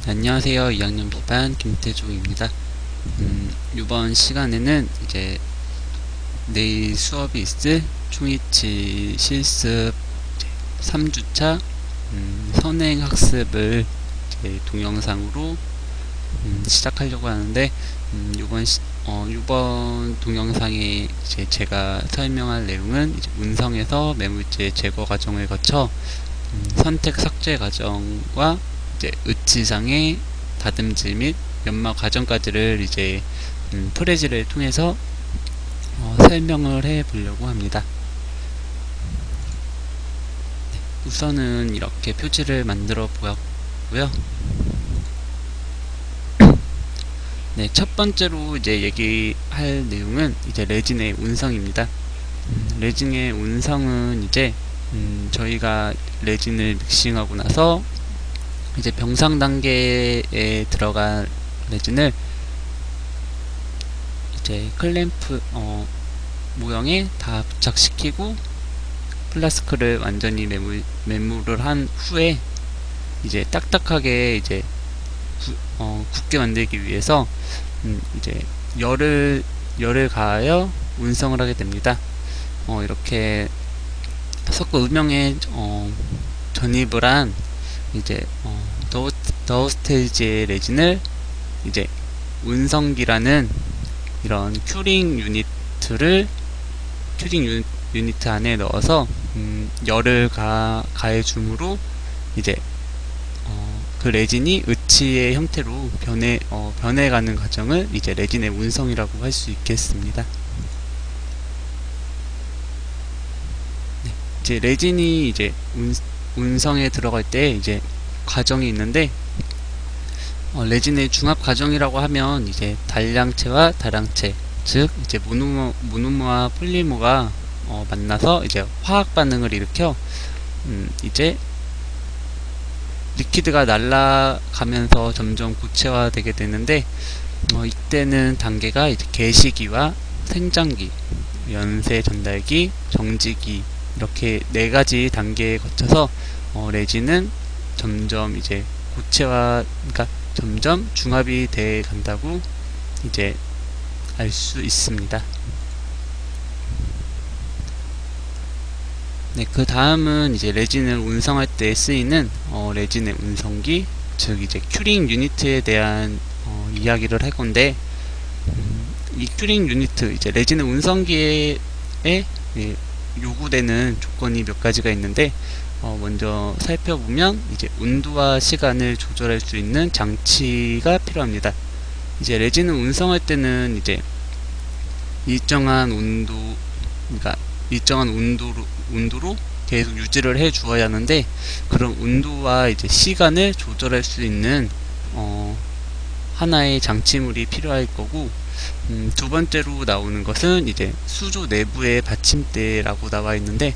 안녕하세요. 2학년 B반 김태종입니다. 이번 시간에는 이제 내일 수업이 있을 초이치 실습 3주차 선행 학습을 이제 동영상으로 시작하려고 하는데, 이번 동영상에 이제 제가 설명할 내용은 이제 운성에서 매물제 제거 과정을 거쳐 선택 삭제 과정과 이제 의치상의 다듬질 및 연마 과정까지를 이제 프레지를 통해서 설명을 해 보려고 합니다. 우선은 이렇게 표지를 만들어 보았고요. 네, 첫 번째로 이제 얘기할 내용은 이제 레진의 운성입니다. 레진의 운성은 이제 저희가 레진을 믹싱하고 나서 이제 병상 단계에 들어간 레진을 이제 클램프 모형에 다 부착시키고 플라스크를 완전히 매물을 한 후에 이제 딱딱하게 이제 굳게 만들기 위해서 이제 열을 가하여 운성을 하게 됩니다. 이렇게 석고 음영에 전입을 한 이제 더우 스테이지의 레진을 이제 운성기라는 이런 큐링 유니트 안에 넣어서 열을 가해 줌으로 이제 그 레진이 의치의 형태로 변해가는 과정을 이제 레진의 운성이라고 할 수 있겠습니다. 네, 이제 레진이 이제 운성에 들어갈 때 이제 과정이 있는데, 레진의 중합 과정이라고 하면 이제 단량체와 다량체, 즉 이제 모노모와 폴리모가 만나서 이제 화학 반응을 일으켜 이제 리퀴드가 날아가면서 점점 고체화되게 되는데, 이때는 단계가 이제 개시기와 생장기, 연쇄 전달기, 정지기 이렇게 4가지 단계에 거쳐서 레진은 점점 이제 그러니까 점점 중합이 돼 간다고 이제 알 수 있습니다. 네, 그 다음은 이제 레진을 운성할 때 쓰이는 레진의 운성기, 즉 이제 큐링 유니트에 대한 이야기를 할 건데, 이 큐링 유니트, 이제 레진의 운성기에 요구되는 조건이 몇 가지가 있는데, 먼저 살펴보면 이제 온도와 시간을 조절할 수 있는 장치가 필요합니다. 이제 레진을 운성할 때는 이제 일정한 온도로 계속 유지를 해 주어야 하는데, 그런 온도와 이제 시간을 조절할 수 있는 하나의 장치물이 필요할 거고, 두 번째로 나오는 것은 이제 수조 내부의 받침대라고 나와 있는데,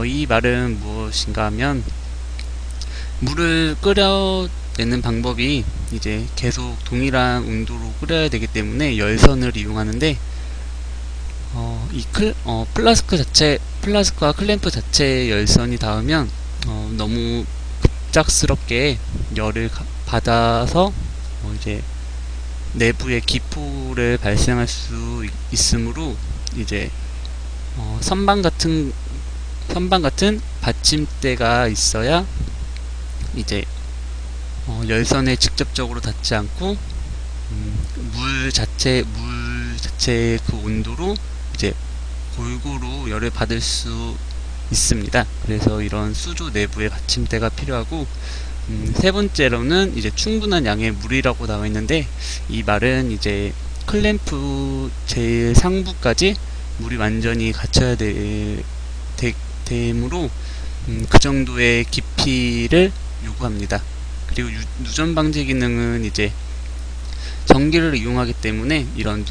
이 말은 무엇인가 하면, 물을 끓여내는 방법이 이제 계속 동일한 온도로 끓여야 되기 때문에 열선을 이용하는데, 플라스크와 클램프 자체의 열선이 닿으면 너무 급작스럽게 열을 받아서 이제 내부에 기포를 발생할 수 있으므로 이제 선반 같은 받침대가 있어야 이제 열선에 직접적으로 닿지 않고 물 자체의 그 온도로 이제 골고루 열을 받을 수 있습니다. 그래서 이런 수조 내부의 받침대가 필요하고, 세 번째로는 이제 충분한 양의 물이라고 나와 있는데, 이 말은 이제 클램프 제일 상부까지 물이 완전히 갇혀야 되므로 그 정도의 깊이를 요구합니다. 그리고 누전 방지 기능은 이제 전기를 이용하기 때문에 이런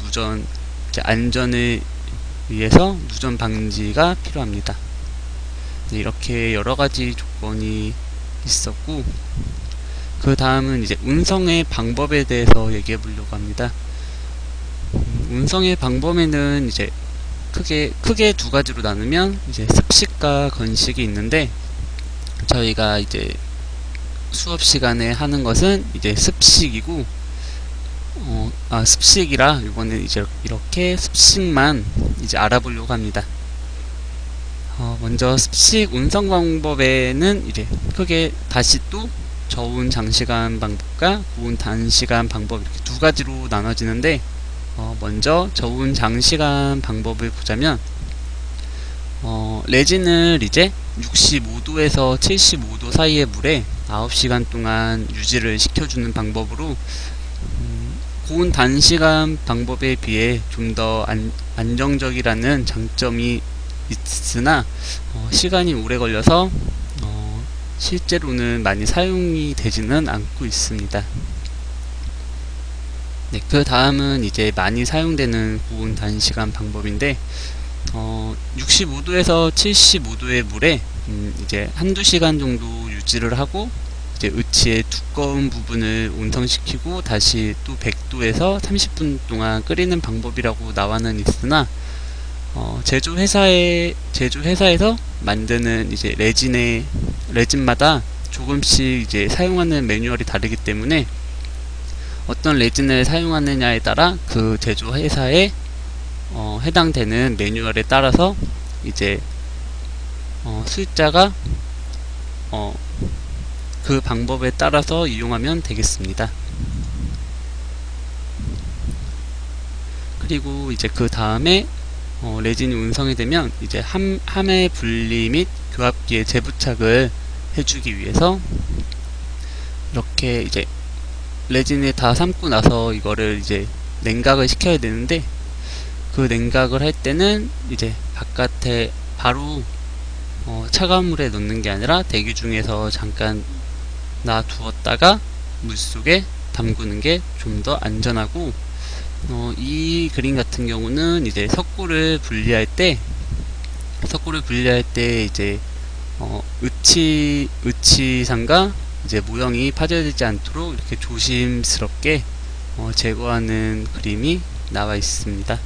안전을 위해서 누전 방지가 필요합니다. 이렇게 여러가지 조건이 있었고, 그 다음은 이제 운성의 방법에 대해서 얘기해 보려고 합니다. 운성의 방법에는 이제 크게 두 가지로 나누면 이제 습식과 건식이 있는데, 저희가 이제 수업 시간에 하는 것은 이제 습식이고, 습식이라 이거는 이제 이렇게 습식만 이제 알아보려고 합니다. 먼저 습식 운성 방법에는 이제 크게 다시 또 저운 장시간 방법과 고운 단시간 방법 이렇게 두 가지로 나눠지는데, 먼저 저운 장시간 방법을 보자면, 레진을 이제 65도에서 75도 사이의 물에 9시간 동안 유지를 시켜주는 방법으로, 고운 단시간 방법에 비해 좀 더 안정적이라는 장점이 있으나, 시간이 오래 걸려서 실제로는 많이 사용이 되지는 않고 있습니다. 네, 그 다음은 이제 많이 사용되는 고온 단시간 방법인데, 65도에서 75도의 물에 이제 한두 시간 정도 유지를 하고, 이제 의치의 두꺼운 부분을 온성시키고 다시 또 100도에서 30분 동안 끓이는 방법이라고 나와는 있으나, 제조회사에서 만드는 이제 레진마다 조금씩 이제 사용하는 매뉴얼이 다르기 때문에, 어떤 레진을 사용하느냐에 따라 그 제조회사에 해당되는 매뉴얼에 따라서 이제 수익자가 그 방법에 따라서 이용하면 되겠습니다. 그리고 이제 그 다음에 레진이 운성이 되면 이제 함의 분리 및 교합기에 재부착을 해주기 위해서 이렇게 이제 레진을 다 삶고 나서 이거를 이제 냉각을 시켜야 되는데, 그 냉각을 할 때는 이제 바깥에 바로 차가운 물에 넣는 게 아니라 대기 중에서 잠깐 놔두었다가 물속에 담그는 게 좀 더 안전하고, 이 그림 같은 경우는 이제 석고를 분리할 때 이제 의치상과 이제 모형이 파괴되지 않도록 이렇게 조심스럽게 제거하는 그림이 나와 있습니다.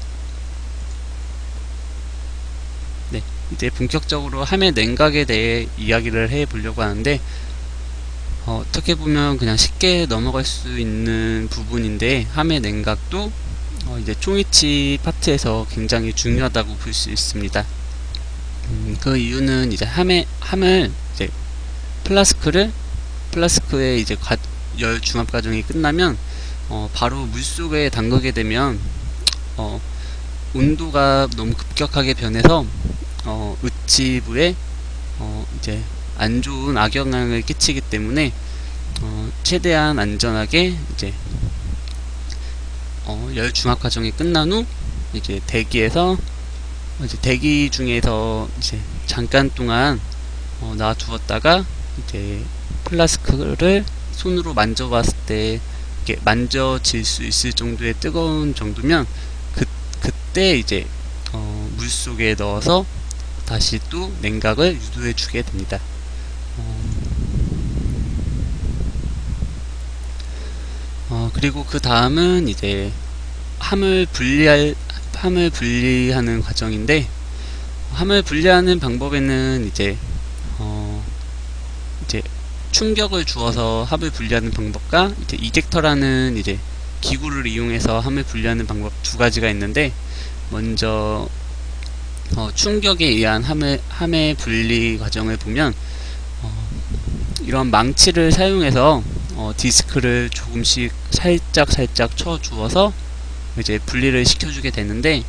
네, 이제 본격적으로 함의 냉각에 대해 이야기를 해 보려고 하는데, 어떻게 보면 그냥 쉽게 넘어갈 수 있는 부분인데, 함의 냉각도 이제 총위치 파트에서 굉장히 중요하다고 볼 수 있습니다. 그 이유는 이제 함을 이제 플라스크에 이제 열 중합 과정이 끝나면 바로 물 속에 담그게 되면 온도가 너무 급격하게 변해서 의치부에 이제 안 좋은 악영향을 끼치기 때문에 최대한 안전하게 이제 열 중합 과정이 끝난 후 이제 대기 중에서 이제 잠깐 동안 놔두었다가 이제 플라스크를 손으로 만져봤을 때 이렇게 만져질 수 있을 정도의 뜨거운 정도면 그때 이제 물 속에 넣어서 다시 또 냉각을 유도해 주게 됩니다. 그리고 그 다음은 이제 함을 분리하는 과정인데, 함을 분리하는 방법에는 이제 충격을 주어서 함을 분리하는 방법과 이제 이젝터라는 이제 기구를 이용해서 함을 분리하는 방법 두 가지가 있는데, 먼저 충격에 의한 함의 분리 과정을 보면 이런 망치를 사용해서 디스크를 조금씩 살짝 쳐 주어서 이제 분리를 시켜주게 되는데,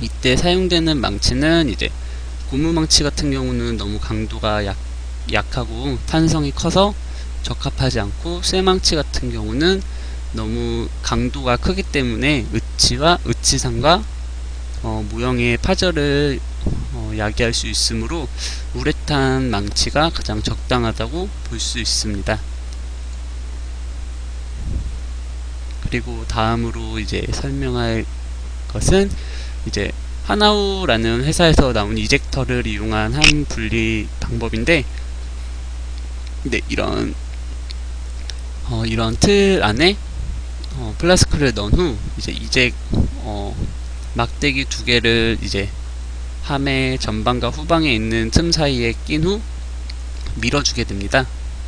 이때 사용되는 망치는 이제 고무망치 같은 경우는 너무 강도가 약하고 탄성이 커서 적합하지 않고, 쇠망치 같은 경우는 너무 강도가 크기 때문에 의치상과 모형의 파절을 야기할 수 있으므로 우레탄 망치가 가장 적당하다고 볼 수 있습니다. 그리고 다음으로 이제 설명할 것은 이제 하나우라는 회사에서 나온 이젝터를 이용한 함 분리 방법인데, 이런 틀 안에 플라스크를 넣은 후 이제 막대기 두 개를 이제 함의 전방과 후방에 있는 틈 사이에 낀 후 밀어주게 됩니다.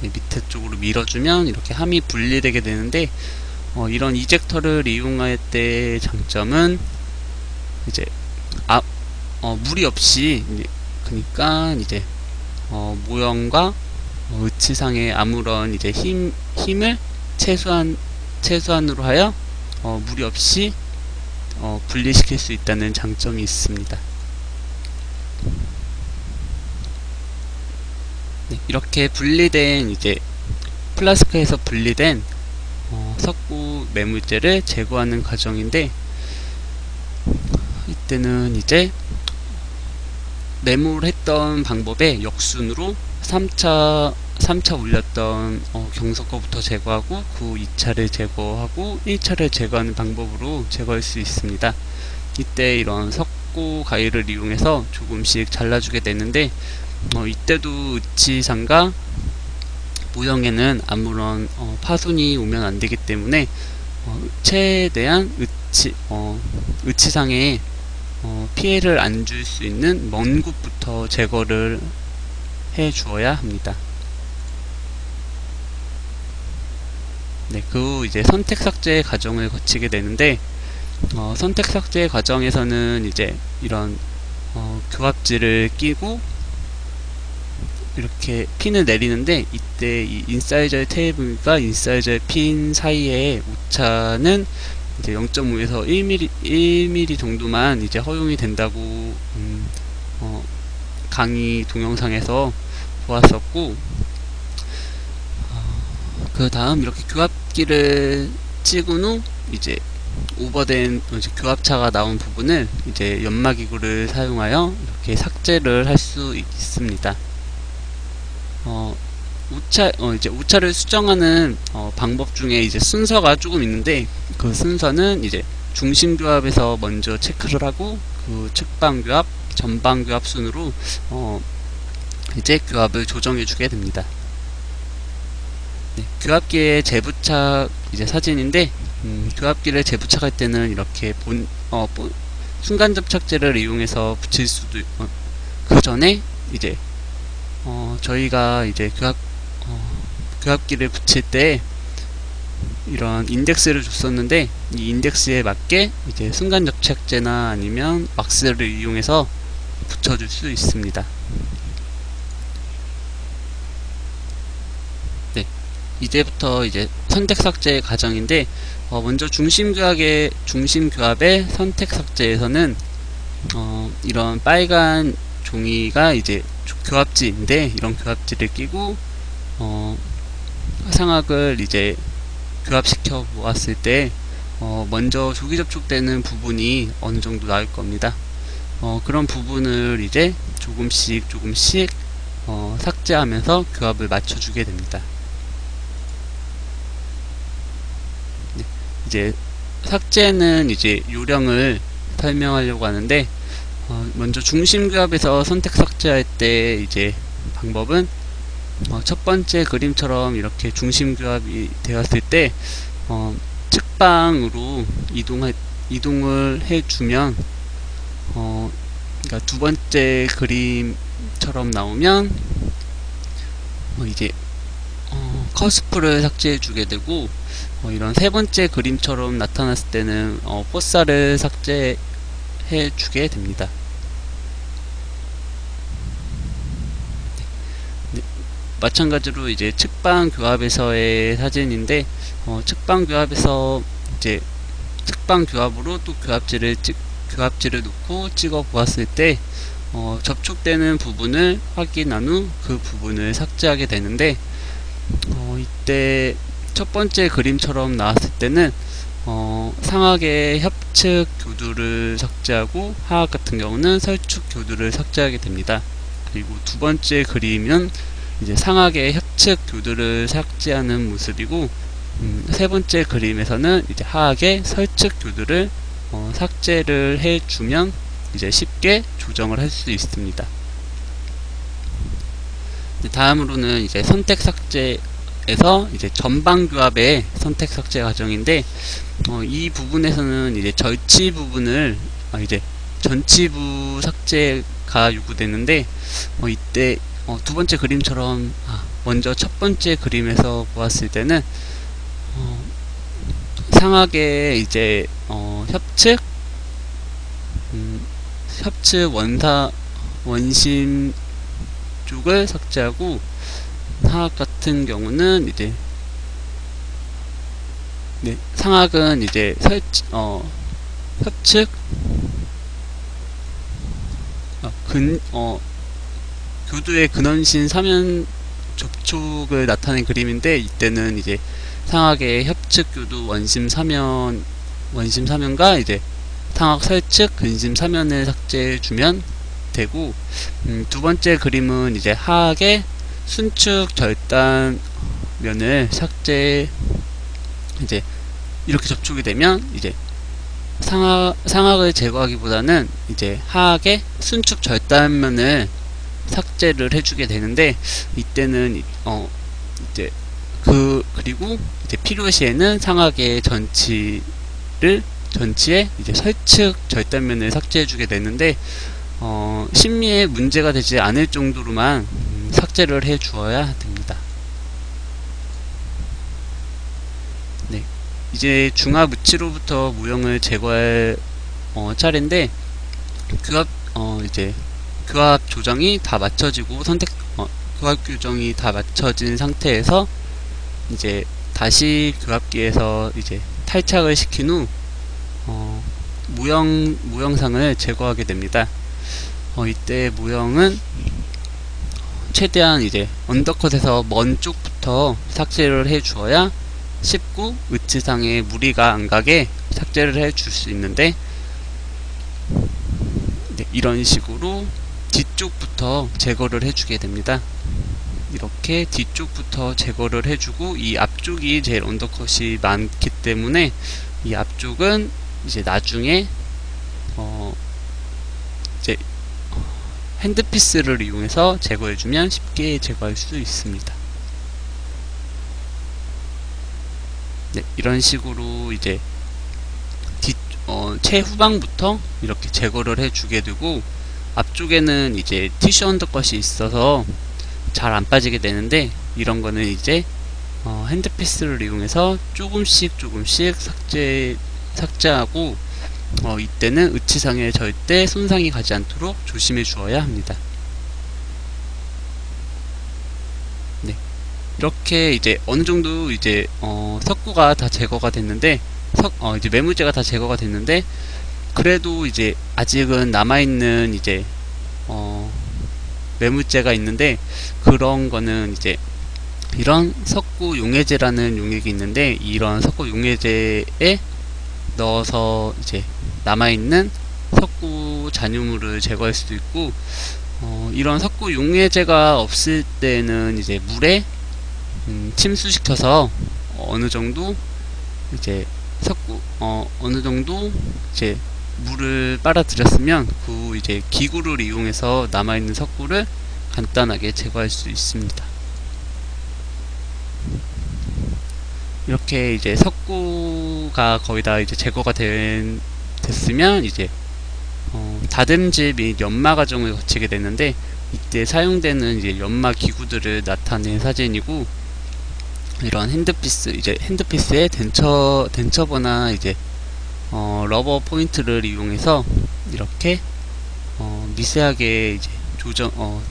밑에 쪽으로 밀어주면 이렇게 함이 분리되게 되는데, 이런 이젝터를 이용할 때 장점은 이제 무리 없이 그러니까 이제 모형과 위치상의 아무런 이제 힘을 최소한으로 하여 무리 없이 분리시킬 수 있다는 장점이 있습니다. 네, 이렇게 분리된 이제 플라스크에서 분리된 석고 매물재를 제거하는 과정인데, 이때는 이제 매몰했던 방법의 역순으로 3차 올렸던 경석고부터 제거하고 그 2차를 제거하고 1차를 제거하는 방법으로 제거할 수 있습니다. 이때 이런 석고 가위를 이용해서 조금씩 잘라주게 되는데, 이때도 의치상과 모형에는 아무런 파손이 오면 안되기 때문에 최대한 의치상에 피해를 안 줄 수 있는 먼 곳부터 제거를 해 주어야 합니다. 네, 그 후 이제 선택 삭제 과정을 거치게 되는데, 선택 삭제 과정에서는 이제 이런 교합지를 끼고 이렇게 핀을 내리는데, 이때 이 인사이저의 테이블과 인사이저의 핀 사이에 오차는 이제 0.5에서 1mm 정도만 이제 허용이 된다고 강의 동영상에서 보았었고, 그 다음 이렇게 교합기를 찍은 후 이제 오버된 이제 교합차가 나온 부분을 이제 연마기구를 사용하여 이렇게 삭제를 할 수 있습니다. 이제 오차를 수정하는 방법 중에 이제 순서가 조금 있는데, 그 순서는 이제 중심교합에서 먼저 체크를 하고 그 측방교합, 전방교합 순으로 이제 교합을 조정해 주게 됩니다. 네, 교합기의 재부착 이제 사진인데, 교합기를 재부착할 때는 이렇게 순간 접착제를 이용해서 붙일 수도 있고, 그 전에 이제 저희가 이제 교합기를 붙일 때 이런 인덱스를 줬었는데, 이 인덱스에 맞게 이제 순간 접착제나 아니면 왁스를 이용해서 붙여줄 수 있습니다. 네, 이제부터 이제 선택 삭제 과정인데, 먼저 중심교합의 선택 삭제에서는 이런 빨간 종이가 이제 교합지인데, 이런 교합지를 끼고 화상학을 이제 교합시켜 보았을 때 먼저 조기 접촉되는 부분이 어느 정도 나올 겁니다. 그런 부분을 이제 조금씩 삭제하면서 교합을 맞춰주게 됩니다. 네, 이제 삭제는 이제 요령을 설명하려고 하는데, 먼저 중심교합에서 선택 삭제할 때 이제 방법은 첫 번째 그림처럼 이렇게 중심교합이 되었을 때 측방으로 이동을 해주면, 그러니까 두 번째 그림처럼 나오면 이제 커스프를 삭제해 주게 되고, 이런 세 번째 그림처럼 나타났을 때는 포사를 삭제해 주게 됩니다. 마찬가지로 이제 측방 교합에서의 사진인데, 측방 교합에서 이제 측방 교합으로 또 교합지를 놓고 찍어 보았을 때 접촉되는 부분을 확인한 후 그 부분을 삭제하게 되는데, 이때 첫 번째 그림처럼 나왔을 때는 상하의 협측 교두를 삭제하고 하악 같은 경우는 설축 교두를 삭제하게 됩니다. 그리고 두 번째 그림은 이제 상하의 협측 교두를 삭제하는 모습이고, 세 번째 그림에서는 이제 하악의 설측 교두를 삭제를 해주면 이제 쉽게 조정을 할 수 있습니다. 다음으로는 이제 선택 삭제에서 이제 전방 교합의 선택 삭제 과정인데, 이 부분에서는 이제 절치 부분을 이제 전치부 삭제가 요구되는데, 이때 두 번째 그림처럼 먼저 첫 번째 그림에서 보았을 때는 상하게 이제 협측 원심 쪽을 삭제하고, 하악 같은 경우는 이제 상악은 이제 협측 교두의 근원신 사면 접촉을 나타낸 그림인데, 이때는 이제 상악의 협측 교두 원심 사면과 이제 상악 설측 근심 사면을 삭제해 주면 되고, 두 번째 그림은 이제 하악의 순축 절단 면을 이제 이렇게 접촉이 되면 이제 상악을 제거하기보다는 이제 하악의 순축 절단면을 삭제를 해주게 되는데, 이때는 그리고 이제 필요시에는 상악의 전치에 이제 설측 절단면을 삭제해주게 되는데, 심리에 문제가 되지 않을 정도로만 삭제를 해 주어야 됩니다. 네, 이제 중화무치로부터 무형을 제거할 차례인데, 교합 조정이 다 맞춰지고 교합 규정이 다 맞춰진 상태에서 이제 다시 교합기에서 이제 탈착을 시킨 후 무형상을 제거하게 됩니다. 이때 무형은 최대한 이제 언더컷에서 먼 쪽부터 삭제를 해 주어야 쉽고 으치상에 무리가 안 가게 삭제를 해 줄 수 있는데, 이런 식으로 뒤쪽부터 제거를 해주게 됩니다. 이렇게 뒤쪽부터 제거를 해주고, 이 앞쪽이 제일 언더컷이 많기 때문에 이 앞쪽은 이제 나중에 이제 핸드피스를 이용해서 제거해주면 쉽게 제거할 수 있습니다. 네, 이런 식으로 이제 최후방부터 이렇게 제거를 해주게 되고, 앞쪽에는 이제 티슈 언더컷이 있어서 잘 안 빠지게 되는데, 이런 거는 이제 핸드피스를 이용해서 조금씩 삭제하고, 이때는 으치상에 절대 손상이 가지 않도록 조심해 주어야 합니다. 네, 이렇게 이제 어느 정도 이제 석구가 다 제거가 됐는데, 이제 매물재가 다 제거가 됐는데, 그래도 이제 아직은 남아있는 이제 매물재가 있는데, 그런 거는 이제 이런 석구 용해제라는 용액이 있는데, 이런 석구 용해제에 넣어서 이제 남아있는 석구 잔유물을 제거할 수도 있고, 이런 석구 용해제가 없을 때는 이제 물에 침수시켜서 어느 정도 이제 물을 빨아들였으면 그 이제 기구를 이용해서 남아있는 석구를 간단하게 제거할 수 있습니다. 이렇게 이제 석구가 거의 다 이제 제거가 됐으면 이제 다듬질 및 연마 과정을 거치게 되는데, 이때 사용되는 이제 연마 기구들을 나타낸 사진이고, 이런 핸드피스에 덴처버나 이제 러버 포인트를 이용해서 이렇게 미세하게 이제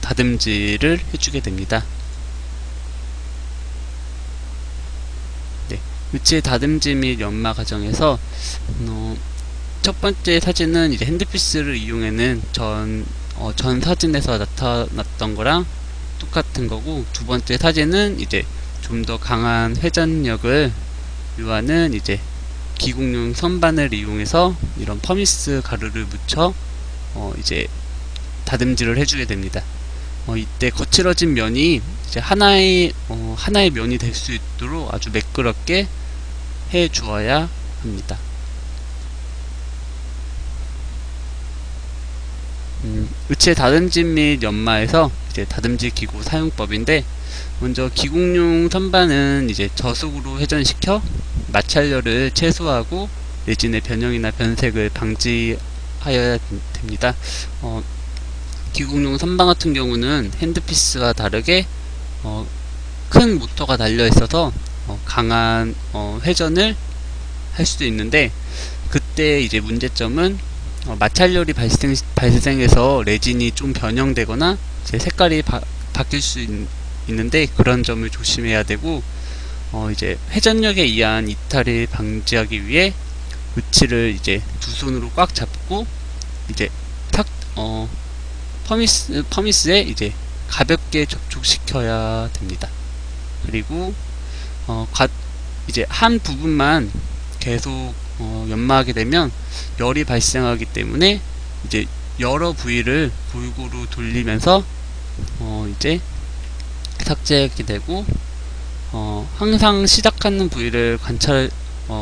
다듬질을 해주게 됩니다. 네, 으치의 다듬질 및 연마 과정에서 첫 번째 사진은 이제 핸드피스를 이용해는 전 사진에서 나타났던 거랑 똑같은 거고, 두 번째 사진은 이제 좀 더 강한 회전력을 요하는 이제 기공용 선반을 이용해서 이런 퍼미스 가루를 묻혀 이제 다듬질을 해주게 됩니다. 이때 거칠어진 면이 이제 하나의 면이 될 수 있도록 아주 매끄럽게 해 주어야 합니다. 으치의 다듬질 및 연마에서 이제 다듬질 기구 사용법인데, 먼저 기공용 선반은 이제 저속으로 회전시켜 마찰열을 최소화하고 내진의 변형이나 변색을 방지하여야 됩니다. 기공용 선반 같은 경우는 핸드피스와 다르게 큰 모터가 달려 있어서 강한 회전을 할 수도 있는데, 그때 이제 문제점은 마찰열이 발생해서 레진이 좀 변형되거나 이제 색깔이 바뀔 수 있는데, 그런 점을 조심해야 되고, 이제 회전력에 의한 이탈을 방지하기 위해 의치를 이제 두 손으로 꽉 잡고 이제 퍼미스에 이제 가볍게 접촉시켜야 됩니다. 그리고 이제 한 부분만 계속 연마하게 되면 열이 발생하기 때문에 이제 여러 부위를 골고루 돌리면서 이제 삭제하게 되고, 항상 시작하는 부위를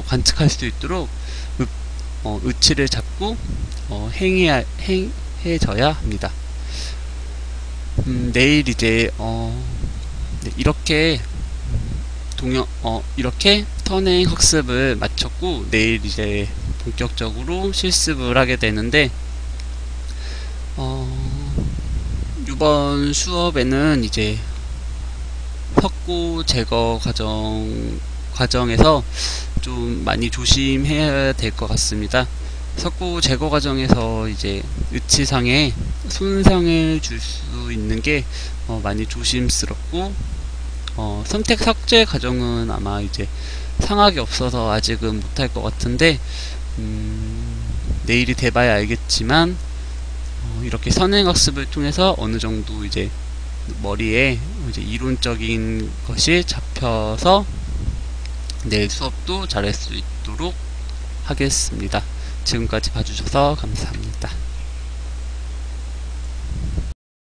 관측할 수 있도록 의치를 잡고 행해져야 합니다. 내일 이제 네, 이렇게 이렇게 선행 학습을 마쳤고, 내일 이제 본격적으로 실습을 하게 되는데, 이번 수업에는 이제 석고 제거 과정에서 좀 많이 조심해야 될 것 같습니다. 석고 제거 과정에서 이제 의치상에 손상을 줄 수 있는 게 많이 조심스럽고, 선택 삭제 과정은 아마 이제 상하게 없어서 아직은 못할 것 같은데, 내일이 돼봐야 알겠지만, 이렇게 선행학습을 통해서 어느 정도 이제 머리에 이제 이론적인 것이 잡혀서 내일 수업도 잘할 수 있도록 하겠습니다. 지금까지 봐주셔서 감사합니다.